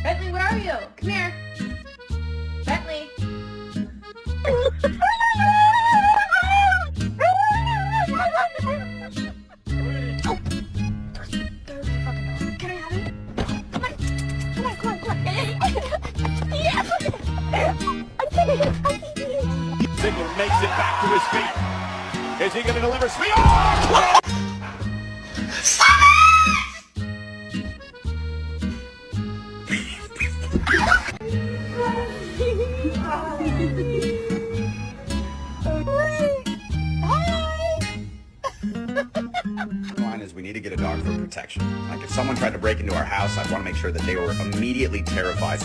Bentley, where are you? Come here. Bentley. Can I have it? Come on. Yes! I'm taking it. Ziggler makes it back to his feet. Is he going to deliver? Sweet! Oh! Line is we need to get a dog for protection. Like if someone tried to break into our house, I'd want to make sure that they were immediately terrified.